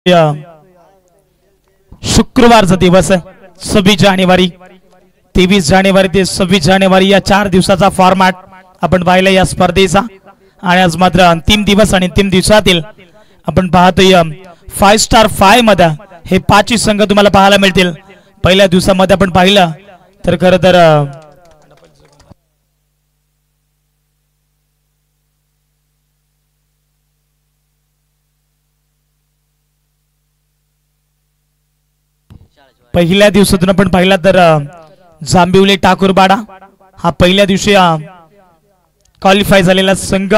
या शुक्रवारचा दिवस आहे 26 जानेवारी 23 जानेवारी ते 26 जानेवारी या 4 दिवसाचा फॉर्मॅट आपण पाहिला या स्पर्धेचा आणि आज मात्र अंतिम दिवस आणि अंतिम दिवसातील आपण पाहतोय 5 स्टार 5 मध्ये हे 5 संघ तुम्हाला पाहायला मिळतील. पहिल्या दिवसामध्ये आपण पाहिलं तर खरं तर पहिल्या दिवसातून आपण पाहिला तर जांभिवली ठाकूरबाडा हा पहिल्या दिवशी क्वालिफाय झालेला संघ,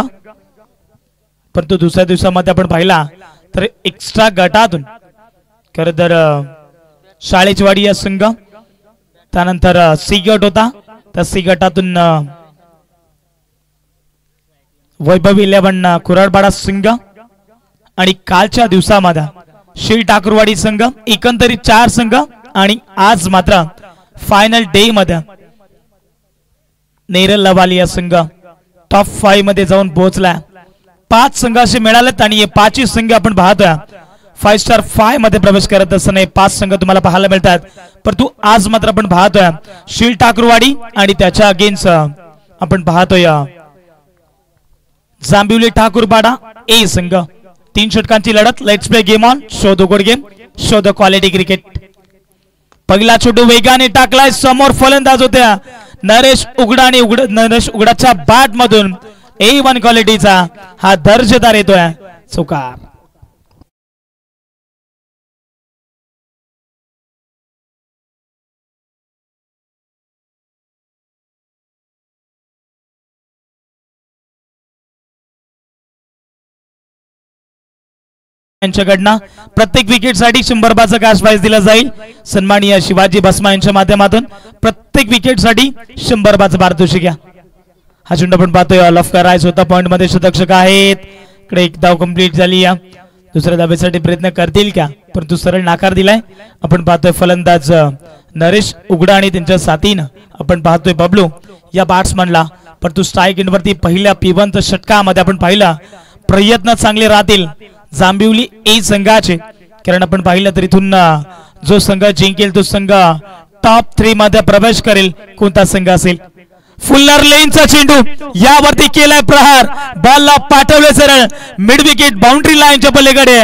परंतु दुसऱ्या दिवसामध्ये आपण पाहिला तर एक्स्ट्रा गटातून खरं तर शाळेचवाडी या संघ, त्यानंतर सी गट होता, त्या सी गटातून वैभव 11 कुराडपाडा संघ आणि कालच्या दिवसामध्ये श्री ठाकूरवाडी संघ, एकंदरीत 4 संघ आणि आज मात्र फायनल डे मध्ये नेरल लवालिया संघ टॉप 5 मध्ये जाऊन पोहोचला. 5 संघ असे मिळालेत आणि हे 5 संघ आपण पाहतोय 5 स्टार 5 मध्ये प्रवेश करत असताना हे 5 संघ तुम्हाला पाहायला मिळतात. परंतु आज मात्र आपण पाहतोय श्री ठाकूरवाडी आणि त्याच्या अगेन्स्ट आपण पाहतोय जांभिवली ठाकूरबाडा ए संघ. 3 षटकांची लढत. Let's play game on. Show the good game, show the quality cricket. पहिला चेंडू वेगाने टाकलाय, समोर फलंदाज होत्या नरेश उघडा आणि नरेश उघडाच्या बॅट मधून A1 क्वालिटीचा हा दर्जेदार येतोय चौकार. यांच्याकडनं प्रत्येक विकेटसाठी 100 बाचा कॅश प्राइज दिला जाईल. सन्माननीय शिवाजी बसमा यांच्या माध्यमातून प्रत्येक विकेटसाठी 100 बाचा पारितोषिक घ्या. हा चेंडू आपण पाहतोय ऑल ऑफ करायचा होता, पॉइंट मध्ये शतक्षक आहेत. इकडे एक धाव कंप्लीट झाली. या दुसऱ्या धावेसाठी प्रयत्न करतील का, परंतु सरळ नाकार दिलाय. आपण पाहतोय फलंदाज नरेश उघडा आणि त्यांच्या साथीनं आपण पाहतोय बबलू या बॅट्समनला. परंतु स्ट्राईक एंडवरती पहिल्या पिवंत षटकामध्ये आपण पाहिलं प्रयत्न चांगले राहतील जांभिवली ए संघाचे, कारण आपण पाहिलं तर इथून जो संघ जिंकेल तो संघ टॉप 3 मध्ये प्रवेश करेल. कोणता संघ असेल? फुल्लर लेनचा चेंडू यावरती केलाय प्रहार, बॉलला पाठवले सरळ मिड विकेट बाउंड्री लाईनच्या पलीकडे.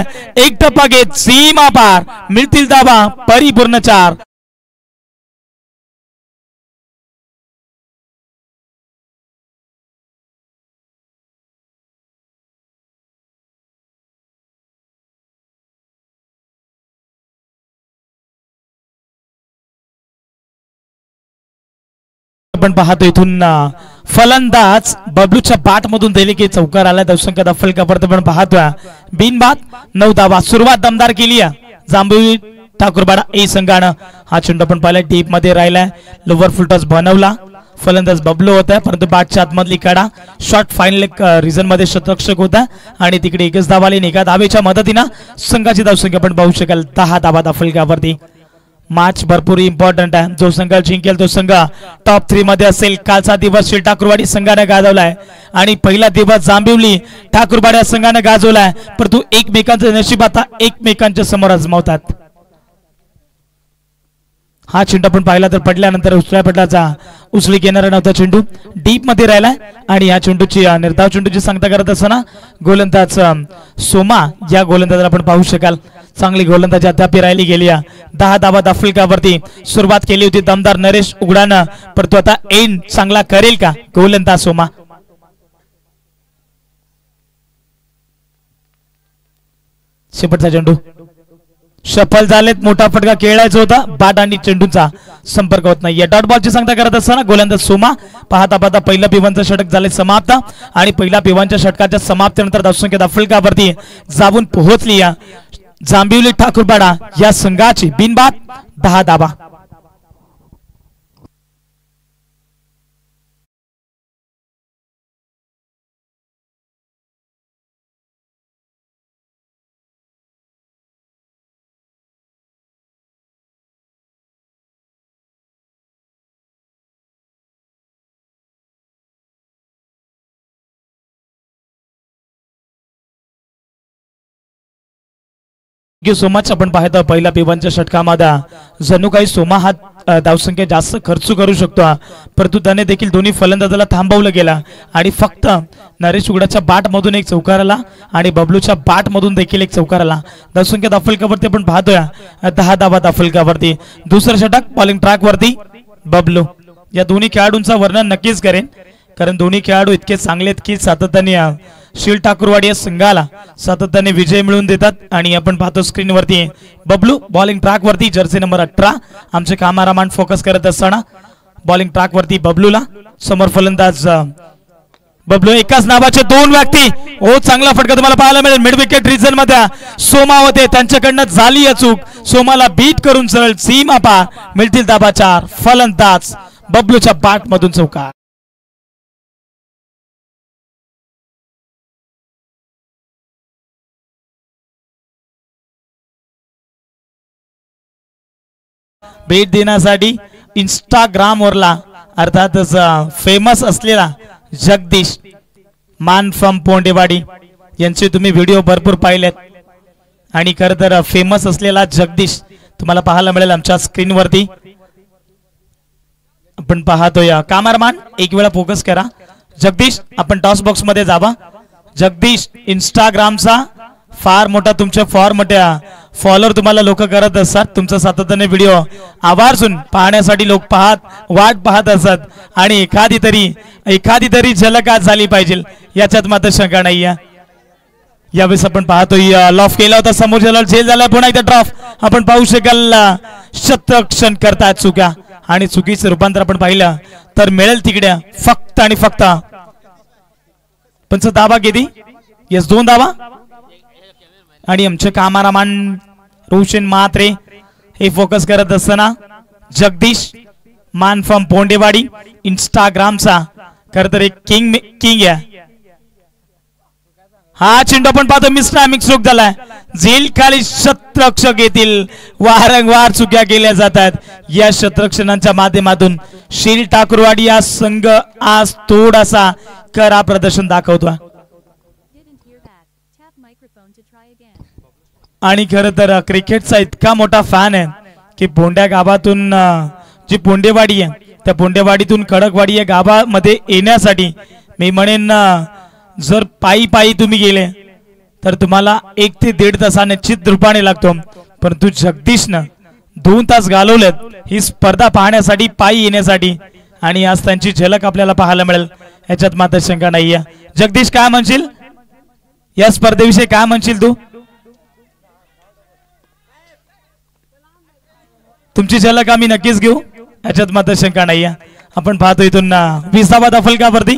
एक टप्पा घेत सीमा पार, मिळतील धावा परिपूर्ण 4. आपण पाहतो इथून फलंदाज बबलूच्या बाट मधून दिले की चौकार आला. दशंक दफल का परत आपण पाहतोय बिनबाद 9 धावा. सुरुवात दमदार केली जांभिवली ठाकूरबाडा ए संघानं. हा चेंडू आपण पाहिला डीप मध्ये राहिलाय, लोवर फुलटॉस बनवला. फलंदाज बबलू होता, परंतु बॅटच्या आतमधली कडा शॉर्ट फायनल रिझन मध्ये शतरक्षक होता आणि तिकडे एकच धाव आली. एका धावेच्या मदतीनं संघाची धावसंख्या आपण पाहू शकाल 10 धावा दफलकावरती. मॅच भरपूर इम्पॉर्टंट आहे. जो संघ जिंकेल तो संघ टॉप 3 मध्ये असेल. कालचा दिवस श्री ठाकूरवाडी संघाने गाजवलाय आणि पहिला दिवस जांभिवली ठाकूरवाडी संघाने गाजवलाय, परंतु एकमेकांचे नशीब आता एकमेकांच्या समोर आजमावतात. हा चेंडू आपण पाहिला तर पडल्यानंतर उचल्या पटलाचा उचली घेणारा नव्हता चेंडू डीप मध्ये राहिलाय आणि या चेंडूची निर्धाव चेंडूची सांगता करत असताना गोलंदाज सोमा या गोलंदाजाला आपण पाहू शकाल. चांगली गोलंदाजी अद्याप राहिली गेली. 10 धावा दफलकावरती सुरुवात केली होती दमदार नरेश उघडानं, परंतु आता एंड चांगला करेल का गोलंदाज सोमा? शेपटचा चेंडू सफल झालेत. मोठा फटका खेळायचा होता, बाट आणि चेंडूचा संपर्क होत नाही. या डॉट बॉलची सांगता करत असताना गोलंदाज सोमा पाहता पाहता पहिला पिवांचं षटक झाले समाप्त आणि पहिल्या पिवांच्या षटकाच्या समाप्तीनंतर धावसंख्या दफलकावरती जाऊन पोहोचली जांभिवली ठाकूरबाडा या संघाची बिनबाद 10 धावा. Thank you so much. आपण पाहतो पहिल्या पिवांच्या षटकामध्ये जणू काही सोमा हा धावसंख्या जास्त खर्च करू शकतो, परंतु त्याने देखील दोन्ही फलंदाजाला थांबवलं गेला आणि फक्त नरेश उगडाच्या बाट मधून एक चौकार आला आणि बबलूच्या बाट मधून देखील एक चौकार आला. धावसंख्या दाफलकावरती आपण पाहतोय 10 धावा दाफलकावरती. दुसरं षटक बॉलिंग ट्रॅक वरती बबलू. या दोन्ही खेळाडूंचं वर्णन नक्कीच करेन, कारण दोन्ही खेळाडू इतके चांगले आहेत की सातत्याने शील ठाकूरवाडी या संघाला सातत्याने विजय मिळवून देतात. आणि आपण पाहतो स्क्रीनवरती बबलू बॉलिंग ट्रॅक वरती, जर्सी नंबर 18. आमचे कॅमेरामॅन फोकस करत असताना बॉलिंग ट्रॅक वरती बबलूला, समोर फलंदाज बबलू. एकाच नावाचे दोन व्यक्ती. हो, चांगला फटका तुम्हाला पाहायला मिळेल मिड विकेट रिजन मध्ये. सोमा होते, त्यांच्याकडनं झाली अचूक. सोमाला बीट करून सरळ सीमा पार. मिळतील धाबा 4. फलंदाज बबलूच्या बाट मधून चौकार. भेट देण्यासाठी इंस्टाग्राम वरला अर्थातच फेमस असलेला जगदीश मान फ्रॉम पोंडेवाडी यांचे तुम्ही व्हिडिओ भरपूर पाहिलेत आणि खरं तर फेमस असलेला जगदीश तुम्हाला पाहायला मिळेल आमच्या स्क्रीनवरती. आपण पाहतोय कॅमेरामॅन एक वेळा फोकस करा. जगदीश आपण टॉस बॉक्स मध्ये जावा. जगदीश इंस्टाग्रामचा फार मोठा तुमच्या फार मोठ्या फॉलोअर तुम्हाला लोक करत असतात. तुमचा सातत्याने व्हिडिओ आवर्जून पाहण्यासाठी लोक वाट पाहत असतात आणि एखादी तरी झलक आज झाली पाहिजे याच्यात मात्र शंका नाही. यावेळेस आपण पाहतोय लॉफ केला होता, समोर झेल झाला, पुन्हा एकदा ड्रॉप. आपण पाहू शकाल शतरक्षण करतात चुक्या आणि चुकीचं रूपांतर आपण पाहिलं तर मिळेल तिकडे फक्त आणि फक्त पंच दावा किती. येस 2 दावा. आणि आमचे कॅमेरामॅन रोशन म्हात्रे हे फोकस करत असताना जगदीश मान फ्रॉम पोंडेवाडी इंस्टाग्रामचा खरं तर एक किंग आहे. हा चेंडू आपण पाहतो मिस टायमिंग स्ट्रोक झालाय. झेल खाली शतरक्षक येतील. वारंवार चुक्या केल्या जातात. या शतरक्षणांच्या माध्यमातून शील ठाकूरवाडी या संघ आज थोडासा करा प्रदर्शन दाखवतो. आणि खरं तर क्रिकेटचा इतका मोठा फॅन आहे की पोंड्या गावातून जी पोंडेवाडी आहे त्या पोंडेवाडीतून खडकवाडी या गावामध्ये येण्यासाठी मी म्हणेन जर पायी तुम्ही गेले तर तुम्हाला 1 ते 1.5 तास निश्चित रूपाने लागतो. परंतु जगदीशनं 2 तास घालवलेत ही स्पर्धा पाहण्यासाठी, पायी येण्यासाठी. आणि आज त्यांची झलक आपल्याला पाहायला मिळेल याच्यात मात्र शंका नाहीये. जगदीश काय म्हणशील या स्पर्धेविषयी, काय म्हणशील तू? तुमची झलक आम्ही नक्कीच घेऊ याच्यात मात्र शंका नाहीये. आपण पाहतो इथून 20 फलकावरती.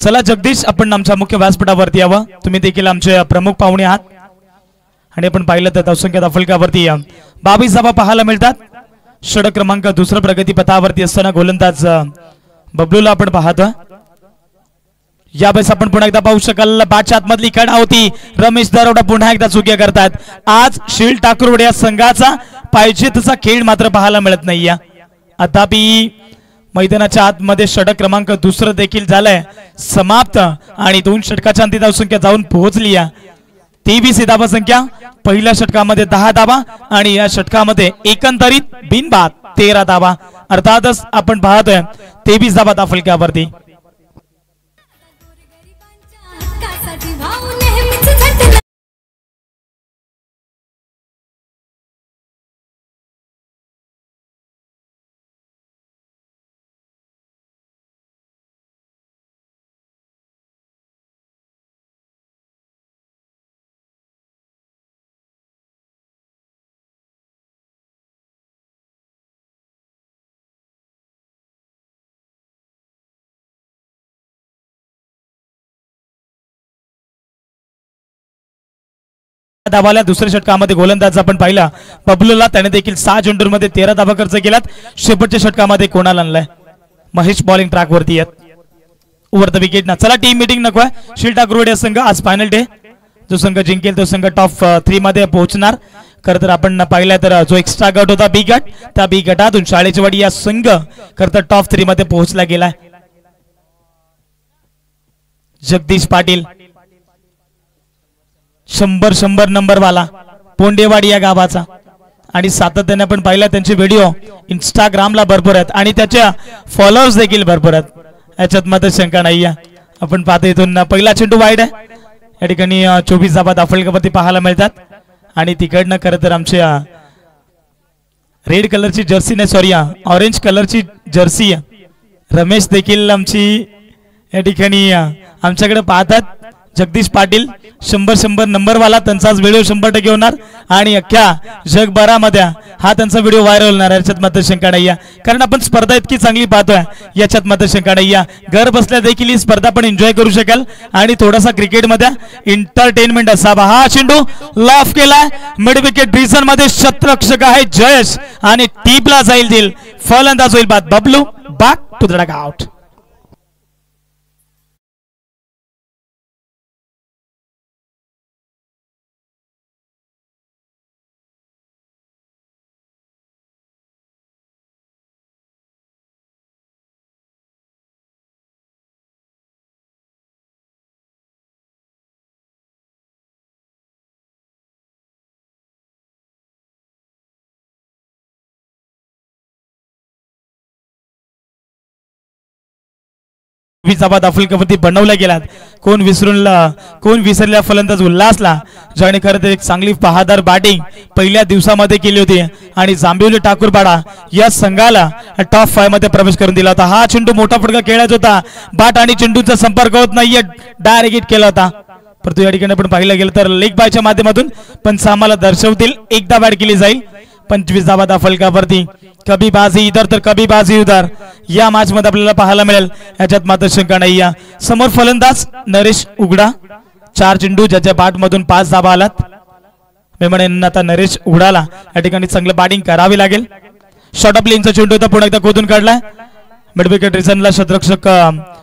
चला जगदीश आपण आमच्या मुख्य व्यासपीठावरती यावं. तुम्ही देखील आमचे प्रमुख पाहुणे आहात आणि आपण पाहिलं तर धावसंख्या फलकावरती 22 धावा पाहायला मिळतात. षटक क्रमांक 2 प्रगतीपथावरती असताना गोलंदाज बबलूला आपण पाहतो. यावेळेस आपण पुन्हा एकदा पाहू शकाल बादशाह मधली कडा होती. रमेश दरोडा पुन्हा एकदा चुक्या करतात. आज शील ठाकूरवाडी या संघाचा पाहिजे तसा खेळ मात्र पाहायला मिळत नाहीये. अथापि मैदानाच्या आतमध्ये षटक क्रमांक 2 देखील झालाय समाप्त आणि 2 षटकाच्या अंतिम धावसंख्या जाऊन पोहोचली आहे. 23 धावा संख्या. पहिल्या षटकामध्ये 10 धावा आणि या षटकामध्ये एकंदरीत बिनबाद 13 धावा. अर्थातच आपण पाहतोय 23 धावा दाफलक्यावरती. धावाला दुसऱ्या षटकामध्ये गोलंदाज आपण पाहिला बबलूला. त्याने देखील 6 चेंडूंमध्ये 13 धावा खर्च केलात. शेवटच्या षटकामध्ये कोणाला आणलाय? महेश बॉलिंग ट्रॅक वरती आहेत ओव्हर द विकेट ना. चला टीम मीटिंग नको आहे. शील ठाकूरवाडी संघ आज फायनल डे. जो संघ जिंकेल तो संघ टॉप 3 मध्ये पोहोचणार. खरं तर आपण पाहिलं तर जो एक्स्ट्रा गट होता बी गट, त्या बी गटातून शाळेची वाडी या संघ खरं तर टॉप 3 मध्ये पोहोचला गेलाय. जगदीश पाटील 100 नंबर वाला पोंडेवाडी या गावाचा आणि सातत्याने आपण पाहिला त्यांचे व्हिडिओ इंस्टाग्रामला भरपूर आहेत आणि त्याच्या फॉलोअर्स देखील भरपूर आहेत याच्यात मात्र शंका नाही आहे आपण पाहतो इथून पहिला चेंडू वाईड आहे या ठिकाणी 24 धावा दाफळकावरती पाहायला मिळतात आणि तिकडनं खरं तर आमच्या रेड कलरची जर्सी नाही सॉरी ऑरेंज कलरची जर्सी रमेश देखील आमची या ठिकाणी आमच्याकडे पाहतात जगदीश पाटील 100 नंबर वाला त्यांचाच व्हिडिओ 100% होणार आणि अख्ख्या जगभरामध्ये हा त्यांचा व्हिडिओ व्हायरल होणार याच्यात मात्र शंका नाही कारण आपण स्पर्धा इतकी चांगली पाहतोय याच्यात मात्र शंका नाही घर बसल्या देखील ही स्पर्धा पण एन्जॉय करू शकाल आणि थोडासा क्रिकेटमध्ये एंटरटेनमेंट असावा हा चेंडू लाफ केलाय मिड विकेट रिझन मध्ये शतरक्षक आहे जयेश आणि टीपला जाईल दिल फलंदाज होईल बाद Bablu back to the dugout दाफळकावरती बनवल्या गेल्यात कोण विसरल्या फलंदाज उल्हासला ज्याने खरं तर एक चांगली पहादार बॅटिंग पहिल्या दिवसामध्ये केली होती आणि जांभिवली ठाकूरपाडा या संघाला टॉप 5 मध्ये प्रवेश करून दिला होता हा चेंडू मोठा फटका खेळायचा होता बॅट आणि चेंडूचा संपर्क होत नाहीये डायरेक्ट हिट केला होता परंतु या ठिकाणी आपण पाहिलं गेलं तर लेग बायच्या माध्यमातून पंच आम्हाला दर्शवतील एकदा बॅट केली जाईल 25 धावा दाफळकावरती कभी बाजी इधर तर कभी बाजी उधर या मॅच मध्ये आपल्याला पाहायला मिळेल याच्यात मात्र शंका नाही समोर फलंदाज नरेश उघडा 4 चेंडू ज्याच्या बॅट मधून 5 धावा आलात मी म्हणेन आता नरेश उघडाला या ठिकाणी चांगलं बॅटिंग करावी लागेल शॉर्ट ऑफ लेनचा चेंडू होता पुन्हा एकदा खोदून काढलाय मिड विकेट रिझनला शतरक्षक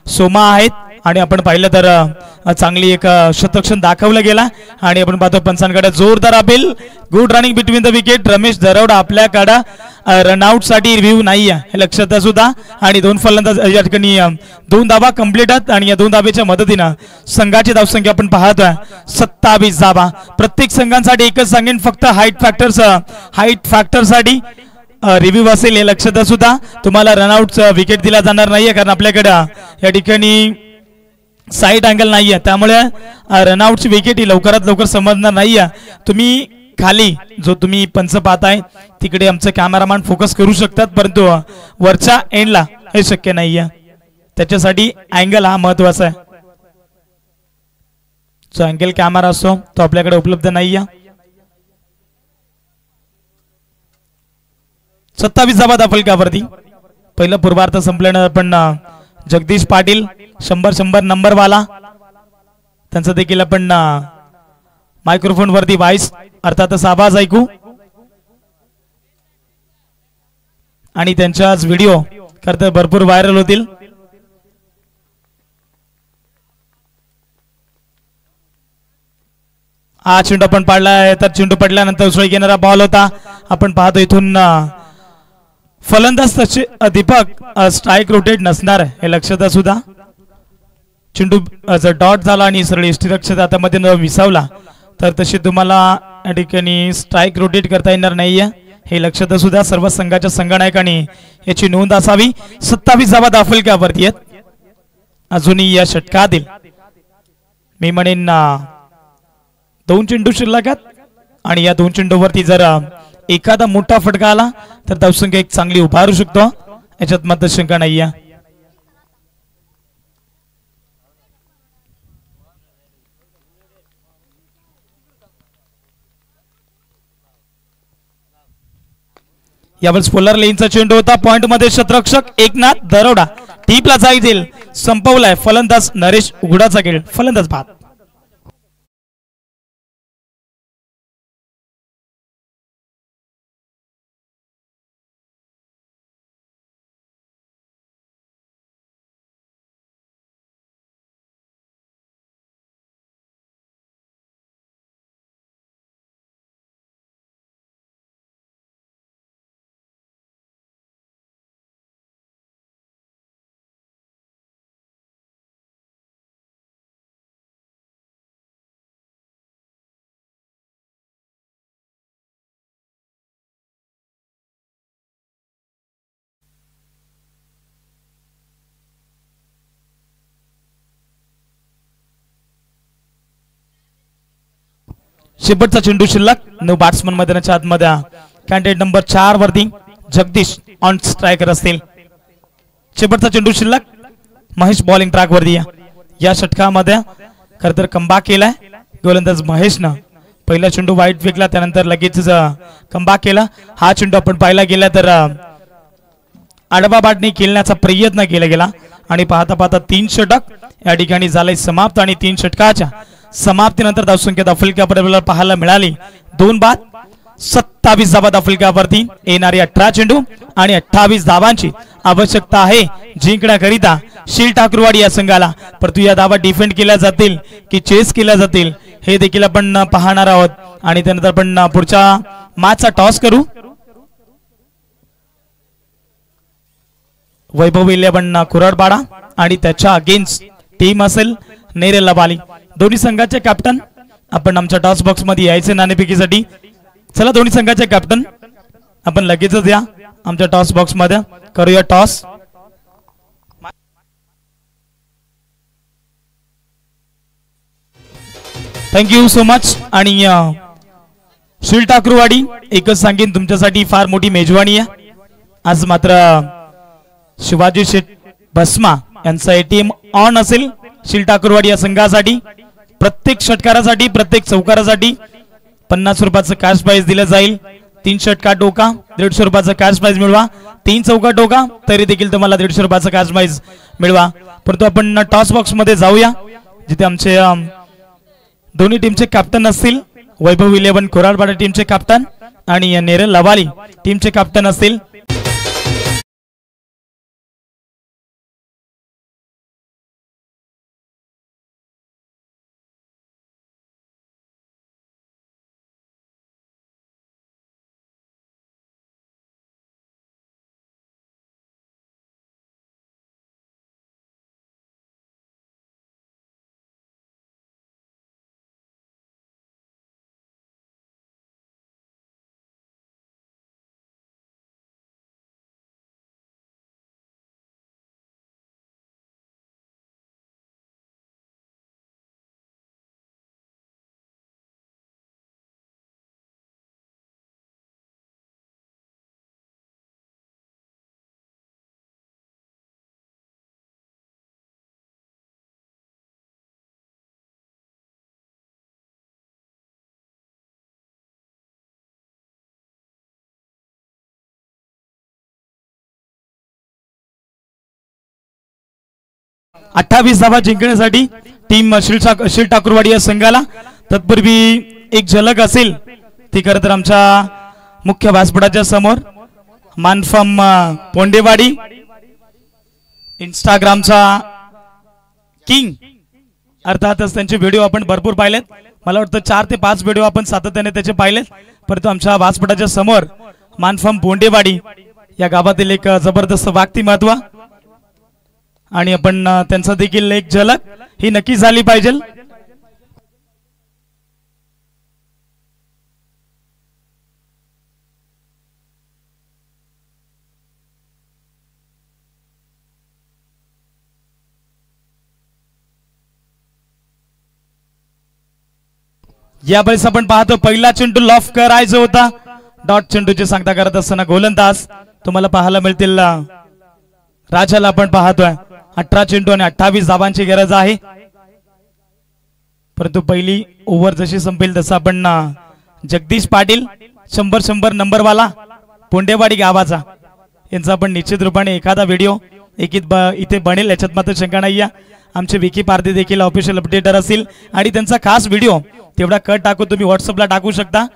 सोमा आहेत आणि आपण पाहिलं तर चांगली एक शतरक्षण दाखवलं गेला आणि आपण पाहतो पंचांकडे जोरदार appeal good running between the wicket Ramesh Darwada आपल्याकडे रनआउट साठी रिव्ह्यू नाही आहे हे लक्षात सुद्धा आणि 2 फलंदाज या ठिकाणी 2 धावा कंप्लीट आहेत आणि या 2 धावेच्या मदतीनं संघाची धावसंख्या आपण पाहतोय 27 धावा प्रत्येक संघांसाठी एकच सांगेन फक्त हाईट फॅक्टर साठी रिव्ह्यू असेल हे लक्षात सुद्धा तुम्हाला रनआउट विकेट दिला जाणार नाहीये कारण आपल्याकडे या ठिकाणी साईड अँगल नाहीये त्यामुळे रनआउटची विकेट ही लवकरात लवकर समजणार नाहीये तुम्ही खाली जो तुम्ही पंच पाहताय तिकडे आमचे कॅमेरामॅन फोकस करू शकतात परंतु वरच्या एंडला हे शक्य नाहीये त्याच्यासाठी अँगल हा महत्वाचा आहे जो अँगल कॅमेरा असतो तो आपल्याकडे उपलब्ध नाहीये 27 धावा दाफळकावरती पहिलं पूर्वार्ध संपल्यानं आपण जगदीश पाटील 100 नंबर वाला त्यांचं देखील आपण मायक्रोफोन वरती व्हॉइस अर्थातच आवाज ऐकू आणि त्यांचाच व्हिडिओ करता भरपूर व्हायरल होतील हा चेंडू पण पाडलाय तर चेंडू पडल्यानंतर उसळी घेणारा बॉल होता आपण पाहतो इथून फलंदाज तसे दीपक स्ट्राइक रोटेट नसणार हे लक्षात सुद्धा चेंडू जर डॉट झाला आणि सरळ यष्टीरक्षक हातामध्ये न विसावला तर तशी तुम्हाला या ठिकाणी स्ट्राइक रोटेट करता येणार नाहीये हे लक्षात सुद्धा सर्व संघाच्या संघनायकांनी याची नोंद असावी 27 धावा दाफळकावरती आहेत अजूनही या षटकातील मी म्हणेन 2 चेंडू शिल्लक आहेत आणि या 2 चेंडूवरती जर एखादा मोठा फटका आला तर धावसंख्या एक चांगली उभारू शकतो याच्यात मात्र शंका नाहीये यावर स्पोलर लेनचा चेंडू होता पॉइंट मध्ये शतरक्षक एकनाथ दरोडा टीपला जाईल संपवलाय फलंदाज नरेश उघडाचा खेळ फलंदाज बाद शेवटचा चेंडू शिल्लक. 9 बॅट्समन मैदानाच्या आतमध्ये. कॅन्डिडेट नंबर 4 वरती जगदीश ऑन स्ट्रायकर असतील. शेवटचा चेंडू शिल्लक. महेश बॉलिंग ट्रॅक वरती. या षटकामध्ये खरं तर कमबॅक केलाय गोलंदाज महेशनं. पहिला चेंडू वाईट फेकला, त्यानंतर लगेच कमबॅक केला. हा चेंडू आपण पाहायला गेला तर आडवा बाटणी खेळण्याचा प्रयत्न केला गेला आणि पाहता पाहता 3 षटक या ठिकाणी झाले समाप्त. आणि 3 षटकाच्या समाप्तीनंतर धावसंख्या अफलिकापर्यंत पाहायला मिळाली 2 बाद. 27 धावा अफलिकावरती. येणारी 18 चेंडू आणि 28 धावांची आवश्यकता आहे जिंकण्याकरिता शील ठाकूरवाडी या संघाला. परंतु या धावा डिफेंड केल्या जातील की चेस केल्या जातील हे देखील आपण पाहणार आहोत. आणि त्यानंतर आपण पुढच्या मॅचचा टॉस करू. वैभव 11 कुराडपाडा आणि त्याच्या अगेन्स्ट टीम असेल नेरेल लबाली. दोन्ही संघाचे कॅप्टन आपण आमच्या टॉस बॉक्स मध्ये यायचे नाणेफेकीसाठी. चला दोन्ही संघाचे कॅप्टन आपण लगेचच या आमच्या टॉस बॉक्स मध्ये. करूया टॉस. Thank you so much. आणि शील ठाकूरवाडी एकच सांगेन तुमच्यासाठी फार मोठी मेजवानी आहे आज. मात्र शिवाजी शेठ भस्मा यांचा एटीएम ऑन असेल शील ठाकूरवाडी या संघासाठी. प्रत्येक षटकारासाठी प्रत्येक चौकारासाठी 50 रुपयाचं कॅश प्राइज दिलं जाईल. 3 षटकार टोका 150 रुपयाचं कॅश प्राइज मिळवा. 3 चौका टोका तरी देखील तुम्हाला 150 रुपयाचं कॅश प्राइज मिळवा. परंतु आपण टॉस बॉक्स मध्ये जाऊया जिथे आमचे दोन्ही टीमचे कॅप्टन असतील. वैभव 11 कोराडपाडा टीमचे कॅप्टन आणि नेरल लवाली टीमचे कॅप्टन असतील. अठ्ठावीस धावा जिंकण्यासाठी टीम शील ठाकूरवाडी या संघाला. तत्पूर्वी एक झलक असेल ती खरं तर आमच्या मुख्य व्यासपीठाच्या समोर मानफम पोंडेवाडी इंस्टाग्रामचा किंग अर्थातच त्यांचे व्हिडिओ आपण भरपूर पाहिलेत. मला वाटतं 4 ते 5 व्हिडिओ आपण सातत्याने त्याचे पाहिलेत. परंतु आमच्या व्यासपीठाच्या समोर मानफम पोंडेवाडी या गावातील एक जबरदस्त व्यक्तिमत्व आणि आपण त्यांचा देखील एक झलक ही नक्की झाली पाहिजे. यावेळेस आपण पाहतो पहिला चेंडू लॉफ करायचा होता. डॉट चेंडूची सांगता करत असताना गोलंदाज तुम्हाला पाहायला मिळतील राजाला आपण पाहतोय. 18 चेंडू आणि 28 धावांची गरज आहे. परंतु पहिली ओव्हर जशी संपेल तसं आपण जगदीश पाटील 100 नंबरवाला पोंडेवाडी गावाचा यांचा आपण निश्चित रूपाने एखादा व्हिडिओ इथे बनेल याच्यात मात्र शंका नाही. आमचे विकी पारदे देखील ऑफिशियल अपडेटर असतील आणि त्यांचा खास व्हिडिओ तेवढा कट टाकून तुम्ही व्हॉट्सअपला टाकू शकता.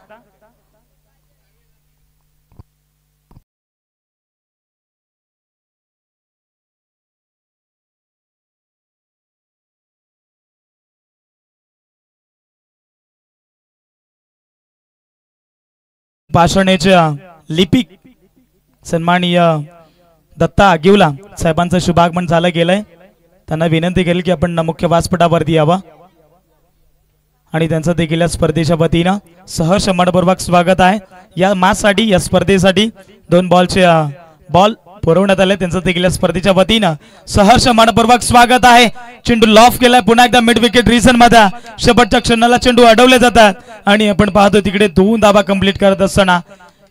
भाषणाच्या लिपिक सन्माननीय दत्ता आगिवला साहेबांचं शुभागमन झालं गेलंय. त्यांना विनंती केली की आपण मुख्य व्यासपीठावरती यावं आणि त्यांचं देखील या स्पर्धेच्या वतीनं सहर्ष मनपूर्वक स्वागत आहे. या मॅचसाठी या स्पर्धेसाठी 2 बॉलचे बॉल पुरवण्यात आले त्यांचं देखील स्पर्धेच्या वतीनं सहर्ष मनपूर्वक स्वागत आहे। चेंडू लॉफ केलाय पुन्हा एकदा मिड विकेट रिजन मध्ये शेवटच्या क्षणाला चेंडू अडवले जातात आणि आपण पाहतो तिकडे 2 धावा कंप्लीट करत असताना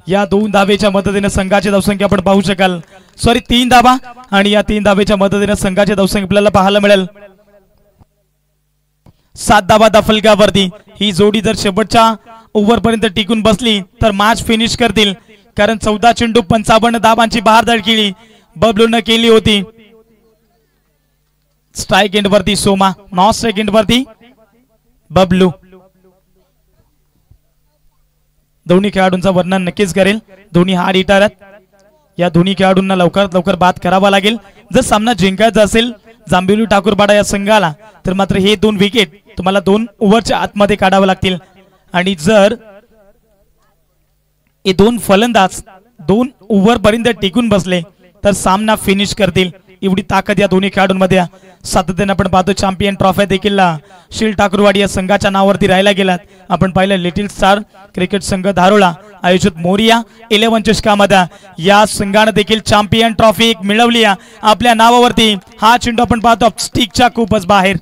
या 2 धावेच्या मदतीने संघाची धावसंख्या आपण पाहू शकाल। सॉरी 3 धावा आणि या 3 धावेच्या मदतीने संघाची धावसंख्या आपल्याला पाहायला मिळेल 7 धावा फलकावरती। ही जोडी जर शेवटच्या ओव्हर पर्यंत टिकून बसली तर मॅच फिनिश करतील, कारण 14 चेंडू 55 धावांची बहारदार केली बबलून केली होती। स्ट्राइक एंड वरती सोमा, नॉन स्ट्राइक एंड वरती बबलू। दोन्ही खेळाडूंचं वर्णन नक्कीच करेल, दोन्ही हार्ड हिटर आहेत। या दोन्ही खेळाडूंना लवकरात लवकर बाद करावा लागेल जर सामना जिंकायचा असेल जांभिवली ठाकूरपाडा या संघाला, तर मात्र हे 2 विकेट तुम्हाला 2 ओव्हरच्या आतमध्ये काढावे लागतील आणि जर हे 2 फलंदाज 2 ओव्हर पर्यंत टिकून बसले तर सामना फिनिश करतील, एवढी ताकद या दोन्ही खेळाडूंमध्ये सातत्याने आपण पाहतो। चॅम्पियन ट्रॉफी देखील शील ठाकूरवाडी या संघाच्या नावावरती राहायला गेलात। आपण पाहिलं लिटिल स्टार क्रिकेट संघ धारोळा आयोजित मोरिया 11 चषकामध्ये या संघाने देखील चॅम्पियन ट्रॉफी मिळवली आपल्या नावावरती। हा चेंडू आपण पाहतो स्टिकच्या खूपच बाहेर,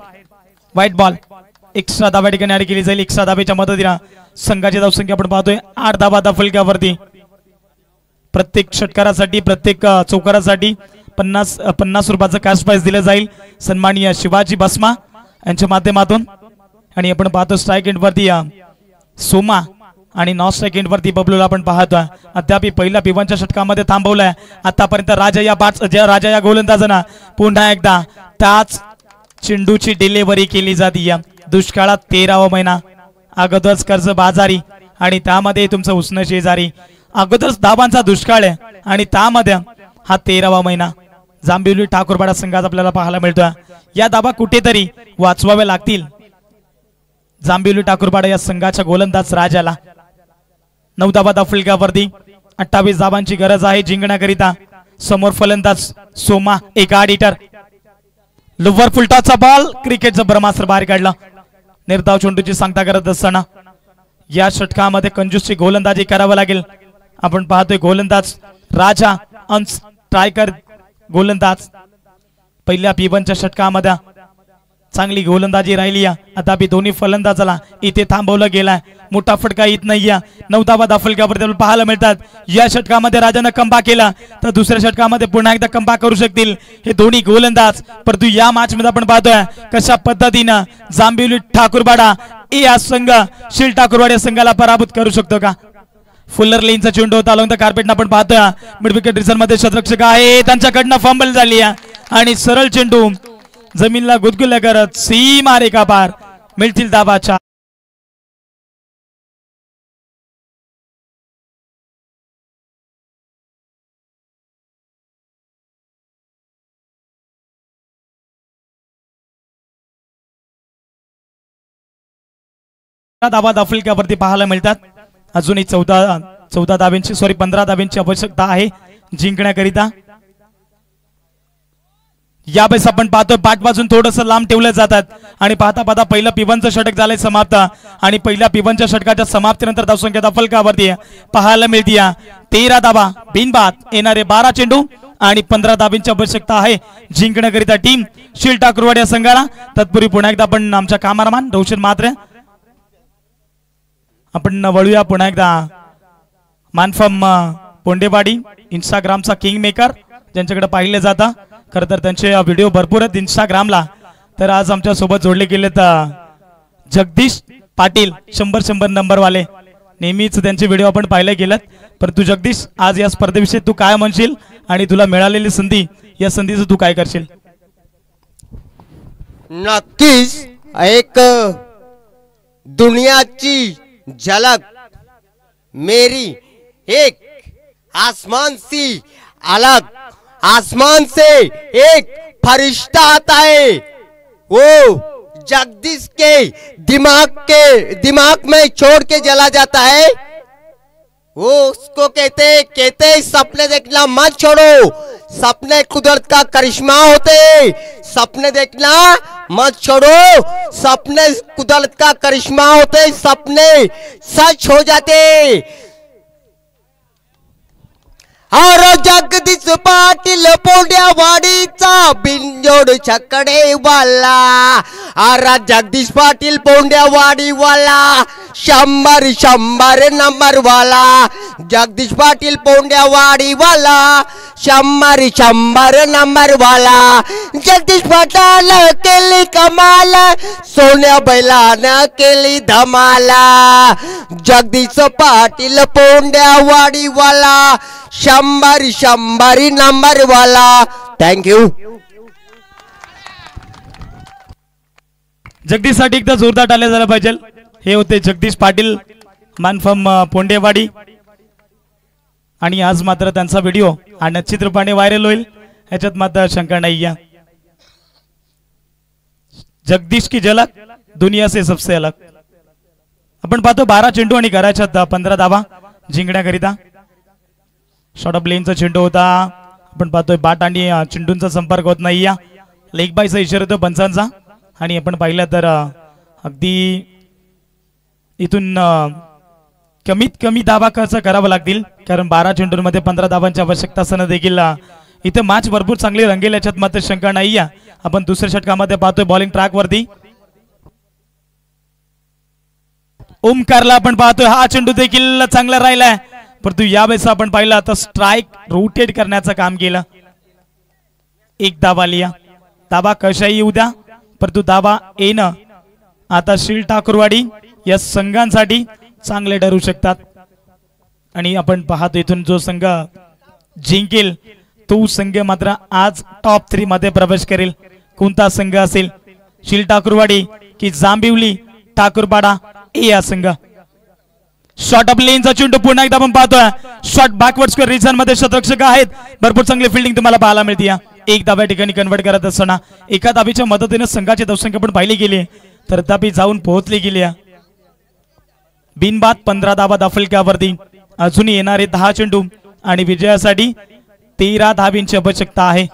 व्हाईट बॉल। एक्स्ट्रा धावा ठिकाणी ऍड केली जाईल। एक्स्ट्रा धावेच्या मदतीने संघाची धावसंख्या आपण पाहतोय 8 धावा फलकावरती। प्रत्येक षटकारासाठी प्रत्येक चौकारासाठी 50 रुपयाचं कॅश प्राइज दिलं जाईल सन्माननीय शिवाजी बसमा यांच्या माध्यमातून। आणि आपण पाहतो स्ट्राइक एंड वरती सोमा आणि नॉन स्ट्राइक एंड वरती बबलूला आपण पाहतोय। अद्याप पहिल्या पिवांच्या षटकामध्ये थांबवलाय आतापर्यंत राजा या गोलंदाजांना पुन्हा एकदा त्याच चेंडूची डिलिव्हरी केली जाते। दुष्काळात 13वा महिना, अगोदरच कर्ज बाजारी आणि त्यामध्ये तुमचं उष्ण शेजारी, अगोदरच धावांचा दुष्काळ आहे आणि त्यामध्ये हा 13वा महिना जांभिवली ठाकूरपाडा संघात आपल्याला पाहायला मिळतोय। या धावा कुठेतरी वाचवाव्या लागतील जांभिवली ठाकूरपाडा या संघाच्या गोलंदाज राजाला। 9 धावा फलकावरती 28 धावांची गरज आहे जिंकण्याकरिता। समोर फलंदाज सोमा, एक हार्ड हिटर, लोवर फुलटॉसचा बॉल, क्रिकेटचं ब्रह्मास्त्र बाहेर काढला। निर्धाव चेंडूची सांगता करत असताना या षटकामध्ये कंजूसची गोलंदाजी करावी लागेल। आपण पाहतोय गोलंदाज राजा अन स्ट्रायकर गोलंदाज पहिल्या पिवनच्या षटकामध्ये चांगली गोलंदाजी राहिली। आता दोन्ही फलंदाजाला इथे थांबवलं गेलाय, मोठा फटका येत नाहीये। 9 धावा फलकावर पाहायला मिळतात। या षटकामध्ये राजाने कमबॅक केला तर दुसऱ्या षटकामध्ये पुन्हा एकदा कमबॅक करू शकतील हे दोन्ही गोलंदाज। परंतु या मॅच मध्ये आपण पाहतोय कशा पद्धतीनं जांभिवली ठाकूरपाडा या संघ शील ठाकूरवाडी संघाला पराभूत करू शकतो का। फुलर लेनचा चेंडू होता अलॉंग द कार्पेट आपण पाहतोय मिड विकेट रिझन मध्ये क्षेत्ररक्षक आहे त्यांच्याकडनं फंबल झाली आणि सरळ चेंडू जमीनला गुदगुल्या करत सीमा रेखा पार मिळतील धावाच्या। धावा दाफलक्यावरती पाहायला मिळतात। अजूनही 14 धाव्यांची 15 धाव्यांची आवश्यकता आहे जिंकण्याकरिता। यावेळेस आपण पाहतोय पाठ वाजून थोडंसं लांब ठेवलं जातात आणि पाहता पाहता पहिलं पिवनचं षटक झालंय समाप्त आणि पहिल्या पिवनच्या षटकाच्या समाप्तीनंतर धावसंख्या दाफलकावरती पाहायला मिळते 13 धावा बिनबाद। येणारे 12 चेंडू आणि 15 धावांची आवश्यकता आहे जिंकण्याकरिता टीम शील ठाकूरवाडी या संघाला। तत्पूर्वी पुन्हा एकदा आपण आमच्या कामारमान रोशन मात्रे आपण वळूया पुन्हा एकदा मानफम पोंडेवाडी इंस्टाग्रामचा किंग मेकर ज्यांच्याकडे पाहिले जाता। खरं तर त्यांचे व्हिडिओ भरपूर आहेत इंस्टाग्रामला। तर आज आमच्या सोबत जोडले गेलेत जगदीश पाटील 100 नंबर वाले, नेहमीच त्यांचे व्हिडिओ आपण पाहिले गेलेत। परंतु जगदीश आज या स्पर्धेविषयी तू काय म्हणशील आणि तुला मिळालेली संधी या संधीचं तू काय करशील। नक्कीच एक दुनियाची झलक मेरी एक आसमान सी अलग, आसमान से एक फरिश्ता आता है वो जगदीश के दिमाग में छोड़ के चला जाता है। वो उसको कहते सपने देखना मत छोड़ो, सपने कुदरत का करिश्मा होते, सपने देखना मत छोड़ो, सपने कुदरत का करिश्मा होते, सपने सच हो जाते। और जगदीश पार पाटील पोंड्यावाडीचा बिनजोड छकडेवाला आरा जगदीश पाटील पोंड्यावाडीवाला 100 नंबर वाला जगदीश पाटील पोंड्यावाडीवाला 100 नंबर वाला जगदीश पाटाल केली कमाल सोन्या बैलानं केली धमाला जगदीश पाटील पोंड्यावाडीवाला 100 नंबर वाला. थँक्यू. जगदीश साठी एकदा जोरदार टाळ्या झाल्या पाहिजे. हे होते जगदीश पाटील मानफम पोंडेवाडी आणि आज मात्र त्यांचा व्हिडिओ हा निश्चित रूपाने व्हायरल होईल याच्यात मात्र शंका नाही आहे. जगदीश की झलक दुनिया से सबसे अलग. आपण पाहतो 12 चेंडू आणि करायच्यात 15 धावा जिंकण्याकरिता. शॉर्ट ऑफ लेनचा चेंडू होता. आपण पाहतोय bat आणि चेंडूंचा संपर्क होत नाही. लेग बायचा इशारा होतो पंचांचा आणि आपण पाहिलं तर अगदी इथून कमीत कमी धावा कसं करावं लागतील कारण 12 चेंडूंमध्ये 15 धावांची आवश्यकता असताना देखील इथे मॅच भरपूर चांगली रंगेल याच्यात मात्र शंका नाही आहे. आपण दुसऱ्या षटकामध्ये पाहतोय बॉलिंग ट्रॅक वरती ओमकारला आपण पाहतोय हा चेंडू देखील चांगला राहिलाय परंतु यावेळेस आपण पाहिलं तर स्ट्राइक रोटेट करण्याचं काम केलं. एक धावा लिया धावा कशाही येऊ द्या परंतु धावा येणं आता शील ठाकूरवाडी या संघांसाठी चांगले ठरू शकतात आणि आपण पाहतो इथून जो संघ जिंकेल तो संघ मात्र आज टॉप 3 मध्ये प्रवेश करेल. कोणता संघ असेल शील ठाकूरवाडी की जांभिवली ठाकूरपाडा या संघ. शॉर्ट ऑफ लेनचा चेंडू पुन्हा एकदा आपण पाहतोय. शॉर्ट बॅकवर्ड स्क्वेअर रिजन मध्ये शतरक्षक आहेत. भरपूर चांगली फिल्डिंग तुम्हाला पाहायला मिळते. एक धाब्या ठिकाणी कन्वर्ट करत असताना एका धाबीच्या मदतीने संघाची धावसंख्या पण पाहिली गेली तर धाबी जाऊन पोहोचली गेली. बिनबाद 15 धावा दाफलक्यावरती अजून येणारे 10 चेंडू आणि विजयासाठी 13 धाबींची आवश्यकता आहे.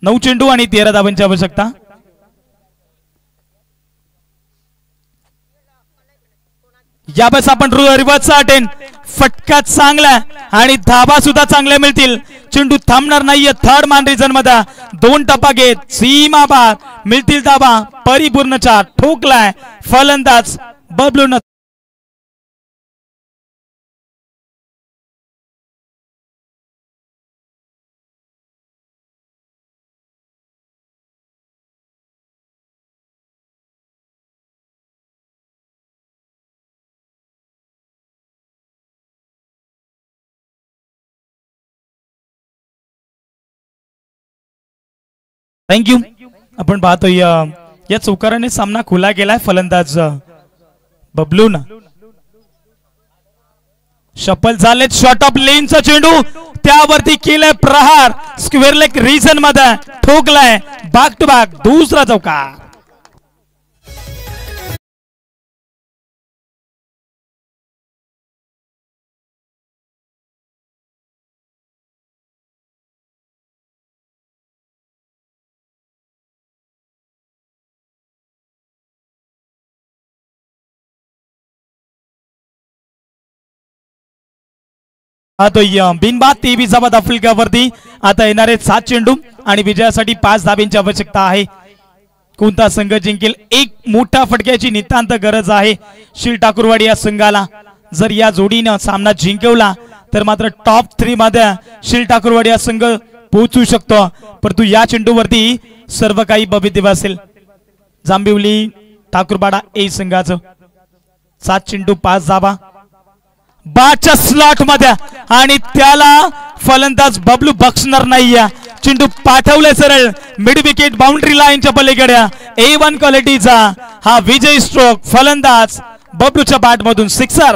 नऊ चेंडू आणि 13 धावांची आवश्यकता. यावेळेस आपण रिव्हर्सचा अटेंड फटका चांगला आणि धाबा सुद्धा चांगल्या मिळतील. चेंडू थांबणार नाहीये. थर्ड मान रिजन मध्ये 2 टप्पा घेत सीमा बाद मिळतील धाबा परिपूर्ण 4 ठोकलाय फलंदाज बबलू. थँक्यू. आपण पाहतोय या चौकाराने सामना खुला गेलाय. फलंदाज बबलून शपल झालेत. शॉर्ट ऑफ लेनचा चेंडू त्यावरती केलाय प्रहार स्क्वेअर लेग रिजन मध्ये ठोकलाय बॅक टू बॅक दुसरा चौकार. बिनबाद 23 धावा दाफलक्यावरती आता येणारे 7 चेंडू आणि विजयासाठी 5 धाब्यांची आवश्यकता आहे. कोणता संघ जिंकेल एक मोठा फटक्याची नितांत गरज आहे शील ठाकूरवाडी या संघाला. जर या जोडीनं सामना जिंकवला तर मात्र टॉप 3 मध्ये शील ठाकूरवाडी हा संघ पोहोचू शकतो. परंतु या चेंडूवरती सर्व काही भवितव्य असेल. जांभिवली ठाकूरपाडा ए संघाचं 7 चेंडू 5 धावा बाच्या स्लॉट मध्ये आणि त्याला फलंदाज बबलू बक्षणार नाहीये. चेंडू पाठवले सरळ मिड विकेट बाउंड्री लाईनच्या पलीकडे. A1 क्वालिटीचा हा विजय स्ट्रोक फलंदाज बबलूच्या बॅट मधून 6.